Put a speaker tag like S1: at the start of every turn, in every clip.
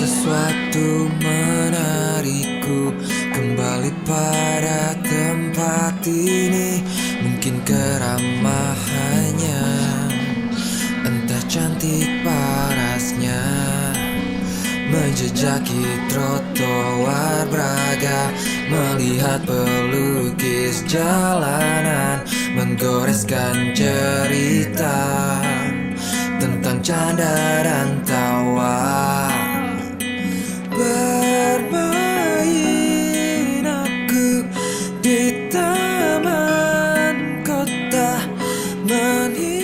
S1: Sesuatu menarikku kembali pada tempat ini. Mungkin keramahannya, entah cantik parasnya, menjejaki trotoar Braga, melihat pelukis jalanan menggoreskan cerita tentang canda dan tawa. Bermain aku di taman kota, menikmati.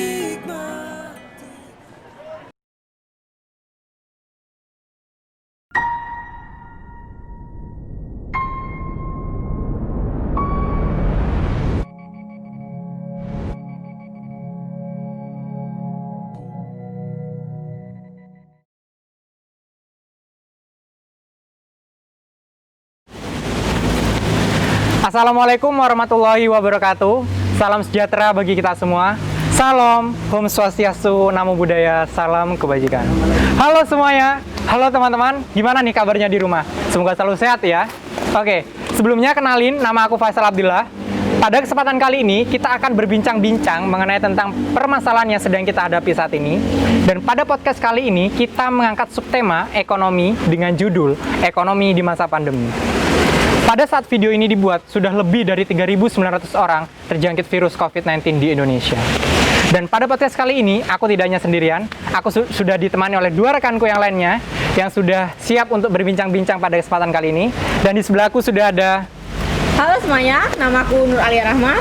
S2: Assalamualaikum warahmatullahi wabarakatuh. Salam sejahtera bagi kita semua. Salam, Om Swastiastu, Namo Buddhaya, salam kebajikan. Halo semuanya, halo teman-teman. Gimana nih kabarnya di rumah? Semoga selalu sehat ya. Oke, sebelumnya kenalin, nama aku Faisal Abdillah. Pada kesempatan kali ini, kita akan berbincang-bincang mengenai tentang permasalahan yang sedang kita hadapi saat ini. Dan pada podcast kali ini, kita mengangkat subtema ekonomi dengan judul Ekonomi di Masa Pandemi. Pada saat video ini dibuat, sudah lebih dari 3.900 orang terjangkit virus COVID-19 di Indonesia. Dan pada podcast kali ini, aku tidak hanya sendirian, aku sudah ditemani oleh dua rekanku yang lainnya, yang sudah siap untuk berbincang-bincang pada kesempatan kali ini. Dan di sebelahku sudah ada...
S3: Halo semuanya, namaku Nur Alia Rahma.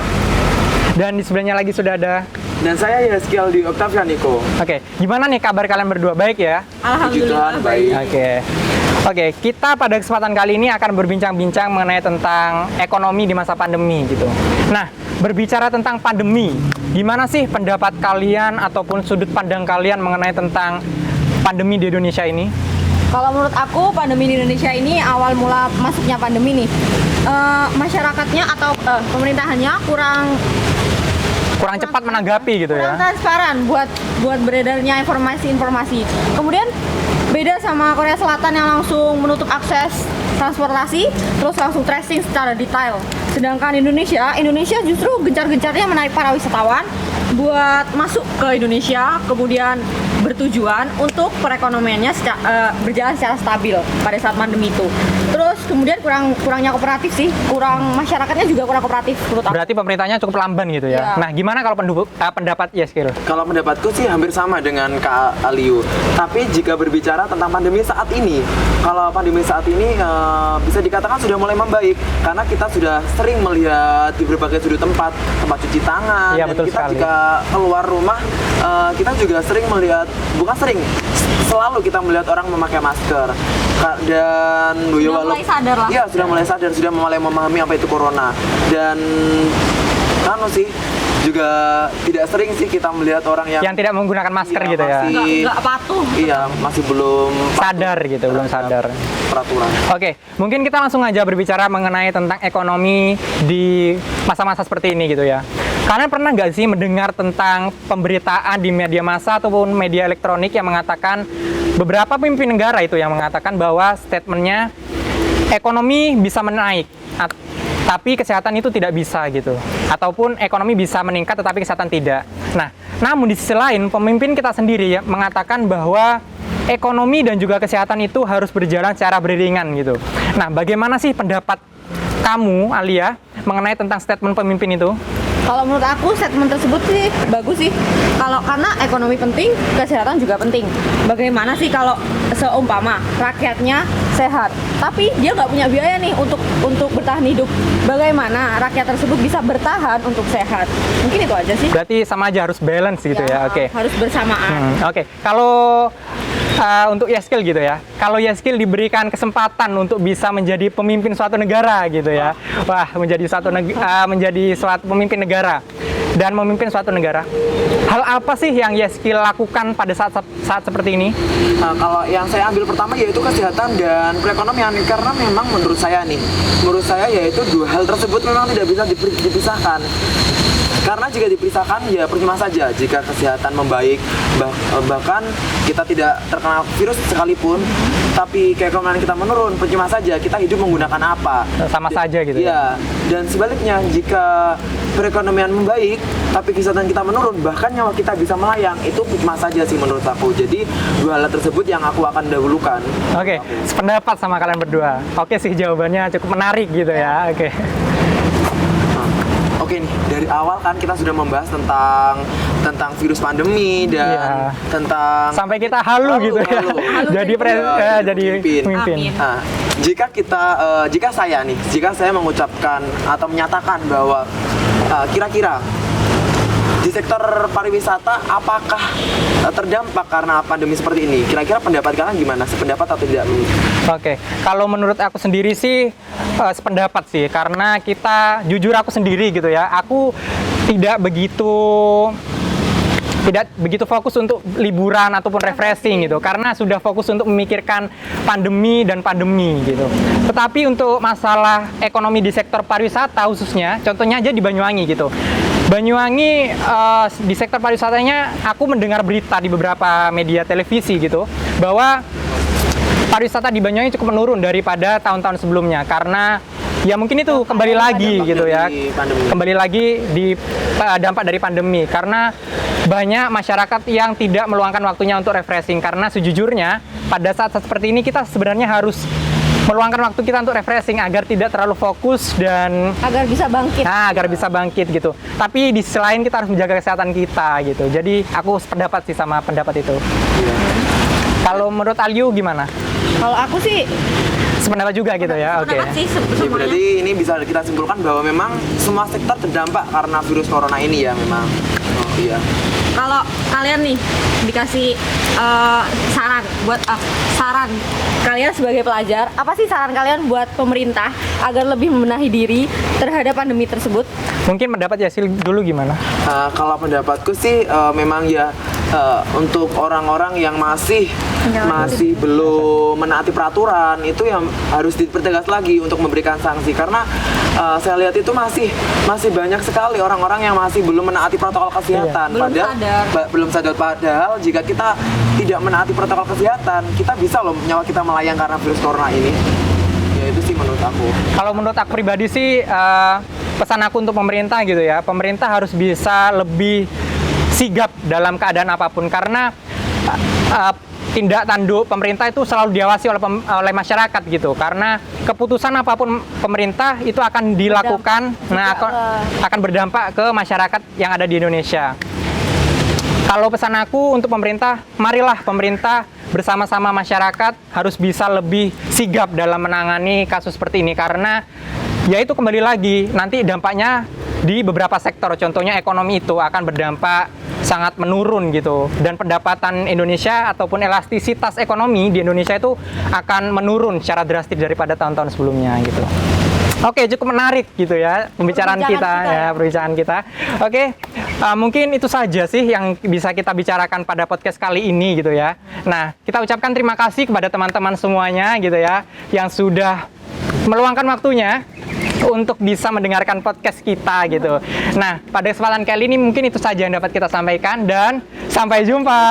S2: Dan di sebelahnya lagi sudah ada...
S4: Dan saya Yaskiel di Octavianiko.
S2: Oke, gimana nih kabar kalian berdua? Baik ya?
S3: Alhamdulillah baik.
S2: Oke, kita pada kesempatan kali ini akan berbincang-bincang mengenai tentang ekonomi di masa pandemi gitu. Nah, berbicara tentang pandemi, gimana sih pendapat kalian ataupun sudut pandang kalian mengenai tentang pandemi di Indonesia ini?
S3: Kalau menurut aku pandemi di Indonesia ini awal mula masuknya pandemi nih, masyarakatnya atau pemerintahannya kurang
S2: cepat menanggapi gitu
S3: kurang
S2: ya?
S3: transparan buat beredarnya informasi-informasi. Kemudian beda sama Korea Selatan yang langsung menutup akses transportasi, terus langsung tracing secara detail. Sedangkan Indonesia justru gencar-gencarnya menarik para wisatawan buat masuk ke Indonesia, kemudian bertujuan untuk perekonomiannya berjalan secara stabil pada saat pandemi itu. Terus kemudian kurangnya kooperatif sih, masyarakatnya juga kurang kooperatif menurut aku.
S2: Berarti pemerintahnya cukup lamban gitu ya?
S3: Iya.
S2: Nah, gimana kalau pendapat Yaskil?
S4: Kalau pendapatku sih hampir sama dengan Kak Aliu. Tapi jika berbicara tentang pandemi saat ini, kalau pandemi saat ini bisa dikatakan sudah mulai membaik karena kita sudah sering melihat di berbagai sudut tempat cuci tangan.
S2: Iya,
S4: dan
S2: betul
S4: kita
S2: sekali.
S4: jika keluar rumah kita juga sering melihat, bukan sering, selalu kita melihat orang memakai masker. Dan
S3: Sudah mulai sadar lah.
S4: Iya, sudah mulai sadar, sudah mulai memahami apa itu corona. Dan sih juga tidak sering sih kita melihat orang yang
S2: tidak menggunakan masker
S4: iya,
S2: gitu ya?
S3: Nggak patuh.
S4: Iya, masih belum
S2: Sadar gitu, belum sadar.
S4: peraturan.
S2: Oke, mungkin kita langsung aja berbicara mengenai tentang ekonomi di masa-masa seperti ini gitu ya. Kalian pernah nggak sih mendengar tentang pemberitaan di media massa ataupun media elektronik yang mengatakan beberapa pemimpin negara itu yang mengatakan bahwa statementnya ekonomi bisa menaik, tapi kesehatan itu tidak bisa gitu. Ataupun ekonomi bisa meningkat tetapi kesehatan tidak. Nah, namun di sisi lain pemimpin kita sendiri ya mengatakan bahwa ekonomi dan juga kesehatan itu harus berjalan secara beriringan gitu. Nah, bagaimana sih pendapat kamu, Alia, mengenai tentang statement pemimpin itu?
S3: Kalau menurut aku statement tersebut sih bagus sih. Karena ekonomi penting, kesehatan juga penting. Bagaimana sih kalau seumpama rakyatnya sehat, tapi dia nggak punya biaya nih untuk bertahan hidup. Bagaimana rakyat tersebut bisa bertahan untuk sehat? Mungkin itu aja sih.
S2: Berarti sama aja harus balance gitu ya. Oke.
S3: Harus bersamaan.
S2: Oke. Kalau untuk Yaskil gitu ya. Kalau Yaskil diberikan kesempatan untuk bisa menjadi pemimpin suatu negara gitu ya. Wah, menjadi suatu pemimpin negara dan memimpin suatu negara. Hal apa sih yang Yaskil lakukan pada saat seperti ini?
S4: Kalau yang saya ambil pertama yaitu kesehatan dan perekonomian, karena memang menurut saya yaitu dua hal tersebut memang tidak bisa dipisahkan. Karena jika dipisahkan ya percuma saja jika kesehatan membaik, bahkan kita tidak terkena virus sekalipun, tapi keekonomian kita menurun, percuma saja kita hidup menggunakan apa?
S2: Sama saja gitu
S4: ya. Dan sebaliknya, jika perekonomian membaik tapi kesehatan kita menurun, bahkan nyawa kita bisa melayang, itu percuma saja sih menurut aku. Jadi dua hal tersebut yang aku akan dahulukan.
S2: Oke, sependapat sama kalian berdua. Oke sih, jawabannya cukup menarik gitu ya. Oke.
S4: Oke nih, dari awal kan kita sudah membahas tentang virus pandemi dan tentang
S2: sampai kita halu gitu ya. Jadi jadi pemimpin.
S4: Nah, jika saya mengucapkan atau menyatakan bahwa kira-kira di sektor pariwisata apakah terdampak karena pandemi seperti ini? Kira-kira pendapat kalian gimana? Sependapat atau tidak?
S2: Oke, kalau menurut aku sendiri sih sependapat sih, karena kita jujur aku sendiri gitu ya, aku tidak begitu fokus untuk liburan ataupun refreshing gitu, karena sudah fokus untuk memikirkan pandemi gitu. Tetapi untuk masalah ekonomi di sektor pariwisata khususnya, contohnya aja di Banyuwangi gitu. Banyuwangi di sektor pariwisatanya, aku mendengar berita di beberapa media televisi gitu bahwa pariwisata di Banyuwangi cukup menurun daripada tahun-tahun sebelumnya, karena ya mungkin itu kembali lagi gitu ya, kembali lagi di dampak dari pandemi, karena banyak masyarakat yang tidak meluangkan waktunya untuk refreshing. Karena sejujurnya pada saat seperti ini kita sebenarnya harus meluangkan waktu kita untuk refreshing agar tidak terlalu fokus dan
S3: agar bisa bangkit.
S2: Nah, agar bisa bangkit gitu. Tapi di sisi lain kita harus menjaga kesehatan kita gitu. Jadi aku sependapat sih sama pendapat itu. Kalau menurut Aliu gimana?
S3: Kalau aku sih
S2: sependapat juga gitu ya. Oke.
S4: Jadi berarti ini bisa kita simpulkan bahwa memang semua sektor terdampak karena virus corona ini ya memang. Oh iya.
S3: Kalau kalian nih dikasih saran kalian sebagai pelajar, apa sih saran kalian buat pemerintah agar lebih membenahi diri terhadap pandemi tersebut?
S2: Mungkin pendapat Yasil dulu gimana?
S4: Kalau pendapatku sih memang ya untuk orang-orang yang masih belum menaati peraturan itu yang harus dipertegas lagi untuk memberikan sanksi, karena saya lihat itu masih banyak sekali orang-orang yang masih belum menaati protokol kesehatan. Belum sadar. Padahal jika kita tidak menaati protokol kesehatan, kita bisa loh nyawa kita melayang karena virus corona ini. Ya itu sih menurut aku. Kalau
S2: menurut aku pribadi sih pesan aku untuk pemerintah gitu ya, pemerintah harus bisa lebih sigap dalam keadaan apapun, karena tindak tanduk pemerintah itu selalu diawasi oleh masyarakat gitu, karena keputusan apapun pemerintah itu akan dilakukan, akan berdampak ke masyarakat yang ada di Indonesia. Kalau pesan aku untuk pemerintah, marilah pemerintah bersama-sama masyarakat harus bisa lebih sigap dalam menangani kasus seperti ini, karena ya itu kembali lagi nanti dampaknya di beberapa sektor, contohnya ekonomi itu akan berdampak sangat menurun gitu, dan pendapatan Indonesia ataupun elastisitas ekonomi di Indonesia itu akan menurun secara drastis daripada tahun-tahun sebelumnya gitu. Oke, cukup menarik gitu ya perbincangan kita. Oke, mungkin itu saja sih yang bisa kita bicarakan pada podcast kali ini gitu ya. Nah, kita ucapkan terima kasih kepada teman-teman semuanya gitu ya yang sudah meluangkan waktunya untuk bisa mendengarkan podcast kita gitu. Nah, pada kesempatan kali ini mungkin itu saja yang dapat kita sampaikan, dan sampai jumpa.